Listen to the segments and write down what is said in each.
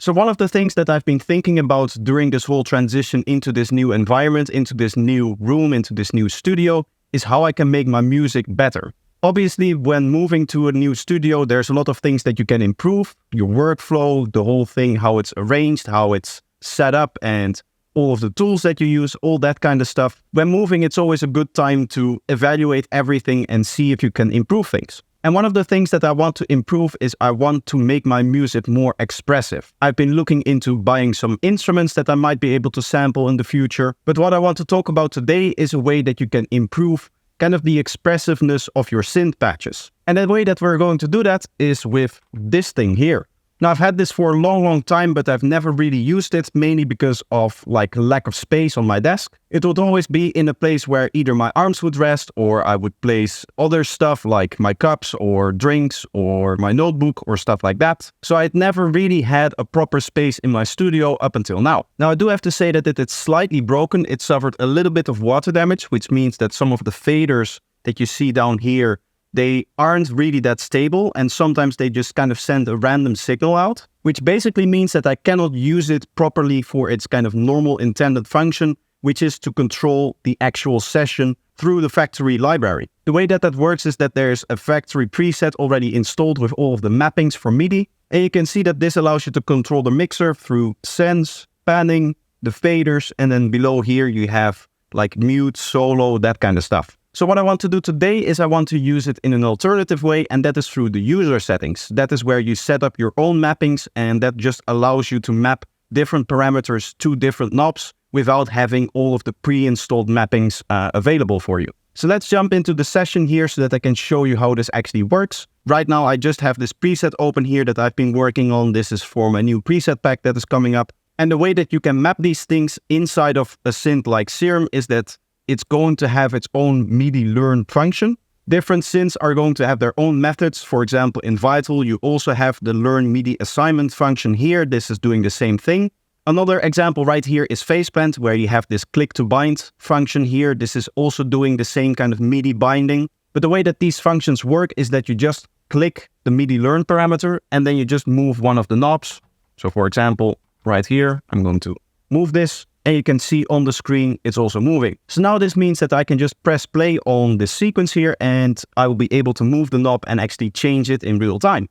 So one of the things that I've been thinking about during this whole transition into this new environment, into this new room, into this new studio, is how I can make my music better. Obviously, when moving to a new studio, there's a lot of things that you can improve. Your workflow, the whole thing, how it's arranged, how it's set up, and all of the tools that you use, all that kind of stuff. When moving, it's always a good time to evaluate everything and see if you can improve things. And one of the things that I want to improve is I want to make my music more expressive. I've been looking into buying some instruments that I might be able to sample in the future. But what I want to talk about today is a way that you can improve kind of the expressiveness of your synth patches. And the way that we're going to do that is with this thing here. Now, I've had this for a long time, but I've never really used it, mainly because of lack of space on my desk. It would always be in a place where either my arms would rest or I would place other stuff like my cups or drinks or my notebook or stuff like that. So I'd never really had a proper space in my studio up until now. Now, I do have to say that it's slightly broken. It suffered a little bit of water damage, which means that some of the faders that you see down here, they aren't really that stable, and sometimes they just kind of send a random signal out, which basically means that I cannot use it properly for its kind of normal intended function, which is to control the actual session through the factory library. The way that works is that there's a factory preset already installed with all of the mappings for MIDI, and you can see that this allows you to control the mixer through sense, panning, the faders, and then below here you have like mute, solo, that kind of stuff. So what I want to do today is I want to use it in an alternative way, and that is through the user settings. That is where you set up your own mappings, and that just allows you to map different parameters to different knobs without having all of the pre-installed mappings available for you. So let's jump into the session here so that I can show you how this actually works. Right now I just have this preset open here that I've been working on. This is for my new preset pack that is coming up. And the way that you can map these things inside of a synth like Serum is that it's going to have its own MIDI learn function. Different synths are going to have their own methods. For example, in Vital, you also have the learn MIDI assignment function here. This is doing the same thing. Another example right here is Faceplant, where you have this click to bind function here. This is also doing the same kind of MIDI binding. But the way that these functions work is that you just click the MIDI learn parameter and then you just move one of the knobs. So for example, right here, I'm going to move this. And you can see on the screen, it's also moving. So now this means that I can just press play on this sequence here and I will be able to move the knob and actually change it in real time.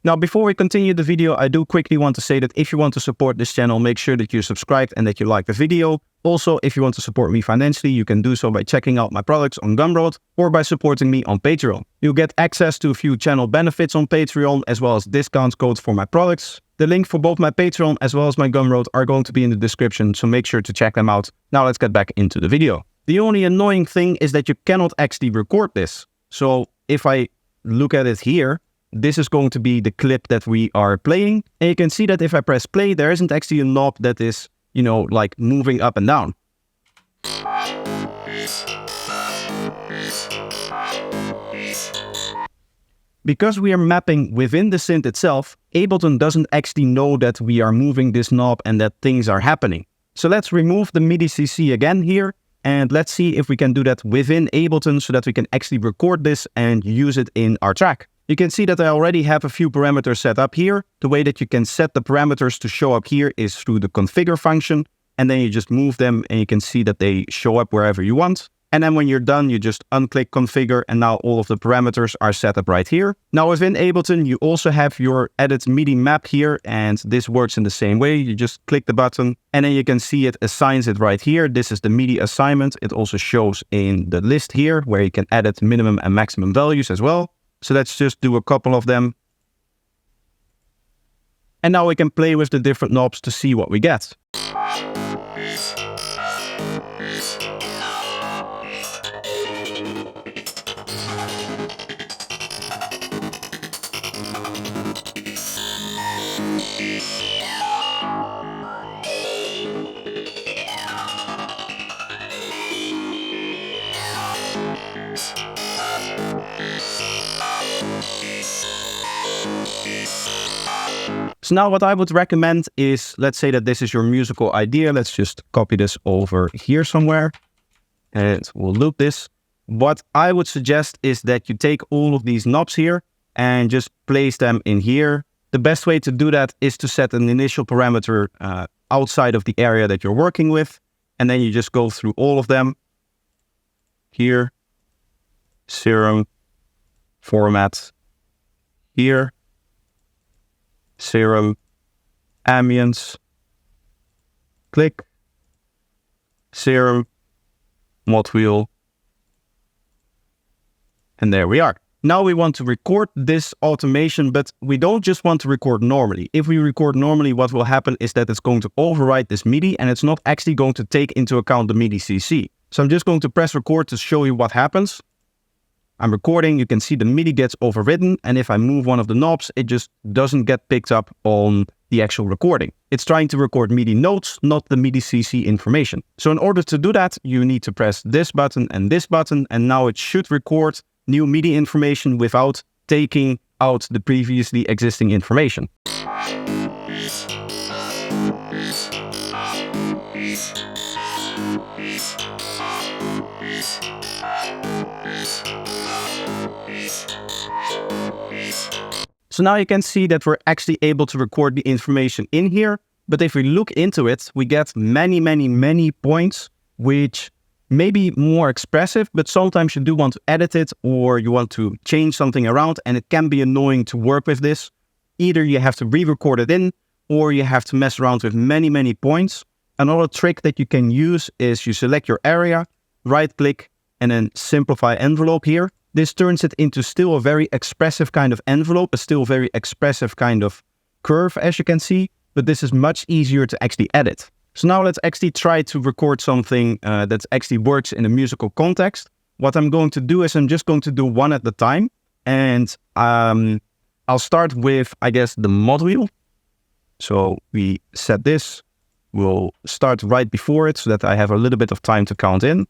Now, before we continue the video, I do quickly want to say that if you want to support this channel, make sure that you subscribe and that you like the video. Also, if you want to support me financially, you can do so by checking out my products on Gumroad or by supporting me on Patreon. You'll get access to a few channel benefits on Patreon, as well as discount codes for my products. The link for both my Patreon as well as my Gumroad are going to be in the description, so make sure to check them out. Now let's get back into the video. The only annoying thing is that you cannot actually record this. So if I look at it here, this is going to be the clip that we are playing. And you can see that if I press play, there isn't actually a knob that is, like moving up and down. Because we are mapping within the synth itself, Ableton doesn't actually know that we are moving this knob and that things are happening. So let's remove the MIDI CC again here. And let's see if we can do that within Ableton so that we can actually record this and use it in our track. You can see that I already have a few parameters set up here. The way that you can set the parameters to show up here is through the configure function. And then you just move them and you can see that they show up wherever you want. And then when you're done, you just unclick configure and now all of the parameters are set up right here. Now within Ableton, you also have your edit MIDI map here, and this works in the same way. You just click the button and then you can see it assigns it right here. This is the MIDI assignment. It also shows in the list here where you can edit minimum and maximum values as well. So let's just do a couple of them. And now we can play with the different knobs to see what we get. So now what I would recommend is, let's say that this is your musical idea. Let's just copy this over here somewhere and we'll loop this. What I would suggest is that you take all of these knobs here and just place them in here. The best way to do that is to set an initial parameter outside of the area that you're working with. And then you just go through all of them. Here, Serum, format, here, Serum, ambience, click, Serum, mod wheel, and there we are. Now we want to record this automation, but we don't just want to record normally. If we record normally, what will happen is that it's going to overwrite this MIDI and it's not actually going to take into account the MIDI CC. So I'm just going to press record to show you what happens. I'm recording, you can see the MIDI gets overridden, and if I move one of the knobs, it just doesn't get picked up on the actual recording. It's trying to record MIDI notes, not the MIDI CC information. So in order to do that, you need to press this button, and now it should record new MIDI information without taking out the previously existing information. So now you can see that we're actually able to record the information in here, but if we look into it, we get many points, which may be more expressive, but sometimes you do want to edit it or you want to change something around, and it can be annoying to work with this. Either you have to re-record it in, or you have to mess around with many points. Another trick that you can use is you select your area, right-click, and then simplify envelope here. This turns it into still a very expressive kind of envelope, a still very expressive kind of curve, as you can see, but this is much easier to actually edit. So now let's actually try to record something that actually works in a musical context. What I'm going to do is I'm just going to do one at a time, and I'll start with, I guess, the mod wheel. So we set this, we'll start right before it so that I have a little bit of time to count in.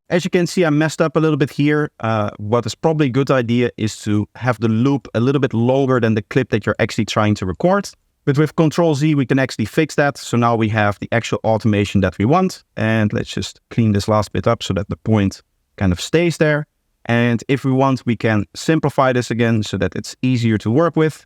As you can see, I messed up a little bit here. What is probably a good idea is to have the loop a little bit longer than the clip that you're actually trying to record. But with Ctrl-Z, we can actually fix that. So now we have the actual automation that we want. And let's just clean this last bit up so that the point kind of stays there. And if we want, we can simplify this again so that it's easier to work with.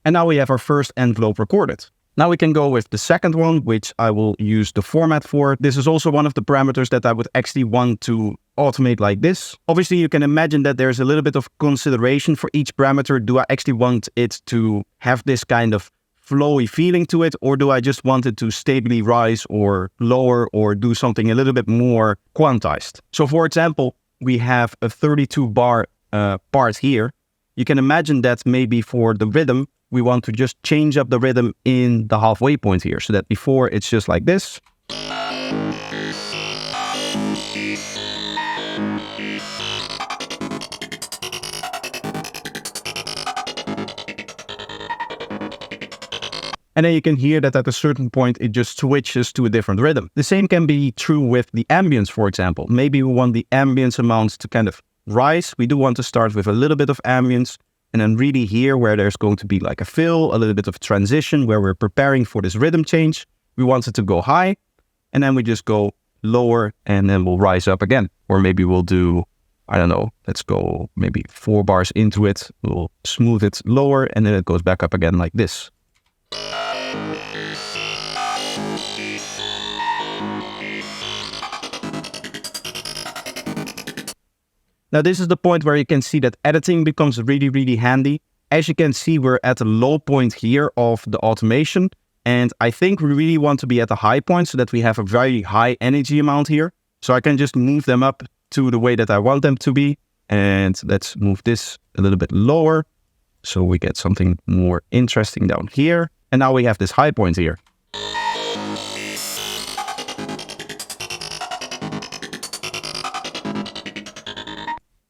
And now we have our first envelope recorded. Now we can go with the second one, which I will use the format for. This is also one of the parameters that I would actually want to automate like this. Obviously, you can imagine that there's a little bit of consideration for each parameter. Do I actually want it to have this kind of flowy feeling to it, or do I just want it to stably rise or lower or do something a little bit more quantized? So for example, we have a 32 bar part here. You can imagine that maybe for the rhythm, we want to just change up the rhythm in the halfway point here, so that before it's just like this. And then you can hear that at a certain point, it just switches to a different rhythm. The same can be true with the ambience, for example. Maybe we want the ambience amounts to kind of rise. We do want to start with a little bit of ambience. And then really here, where there's going to be like a fill, a little bit of transition, where we're preparing for this rhythm change, we want it to go high. And then we just go lower, and then we'll rise up again. Or maybe we'll do, I don't know, let's go maybe 4 bars into it. We'll smooth it lower, and then it goes back up again like this. Now this is the point where you can see that editing becomes really, really handy. As you can see, we're at a low point here of the automation. And I think we really want to be at a high point so that we have a very high energy amount here. So I can just move them up to the way that I want them to be. And let's move this a little bit lower so we get something more interesting down here. And now we have this high point here.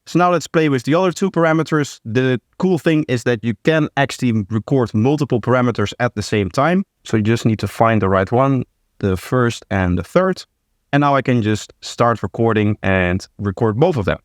So now let's play with the other two parameters. The cool thing is that you can actually record multiple parameters at the same time. So you just need to find the right one, the first and the third. And now I can just start recording and record both of them.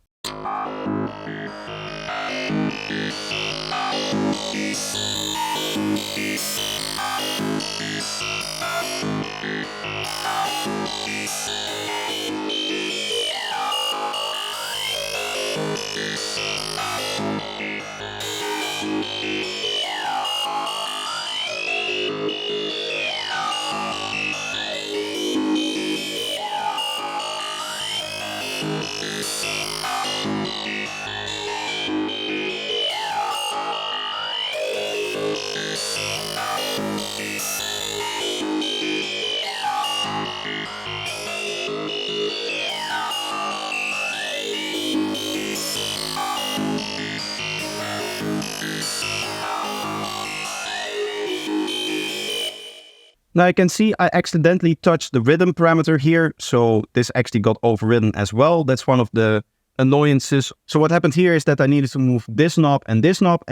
Now you can see I accidentally touched the rhythm parameter here, so this actually got overridden as well. That's one of the annoyances. So what happened here is that I needed to move this knob, and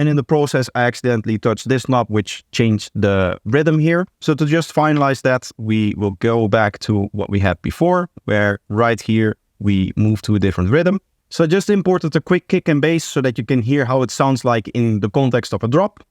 in the process I accidentally touched this knob, which changed the rhythm here. So to just finalize that, we will go back to what we had before, where right here we move to a different rhythm. So I just imported a quick kick and bass so that you can hear how it sounds like in the context of a drop.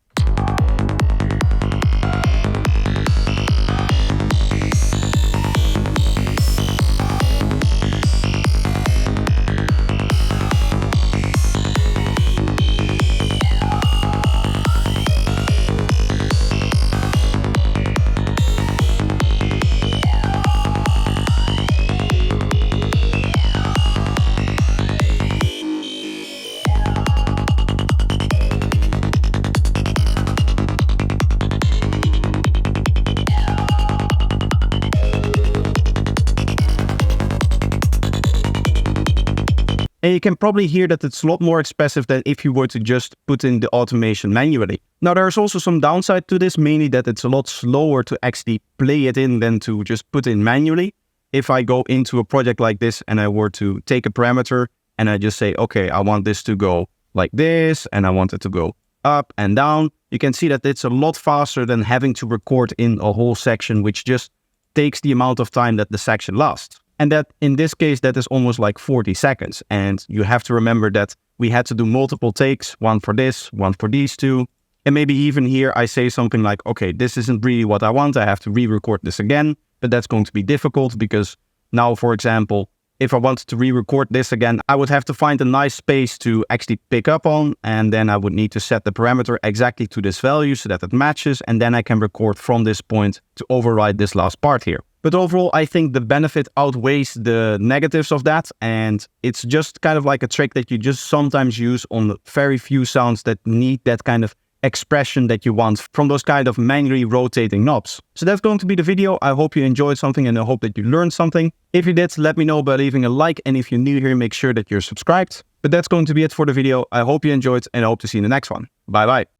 And you can probably hear that it's a lot more expressive than if you were to just put in the automation manually. Now there's also some downside to this, mainly that it's a lot slower to actually play it in than to just put in manually. If I go into a project like this and I were to take a parameter and I just say, okay, I want this to go like this and I want it to go up and down, you can see that it's a lot faster than having to record in a whole section, which just takes the amount of time that the section lasts. And that in this case, that is almost like 40 seconds. And you have to remember that we had to do multiple takes, one for this, one for these two. And maybe even here I say something like, okay, this isn't really what I want. I have to re-record this again. But that's going to be difficult because now, for example, if I wanted to re-record this again, I would have to find a nice space to actually pick up on. And then I would need to set the parameter exactly to this value so that it matches. And then I can record from this point to override this last part here. But overall, I think the benefit outweighs the negatives of that. And it's just kind of like a trick that you just sometimes use on very few sounds that need that kind of expression that you want from those kind of manually rotating knobs. So that's going to be the video. I hope you enjoyed something and I hope that you learned something. If you did, let me know by leaving a like. And if you're new here, make sure that you're subscribed. But that's going to be it for the video. I hope you enjoyed and I hope to see you in the next one. Bye bye.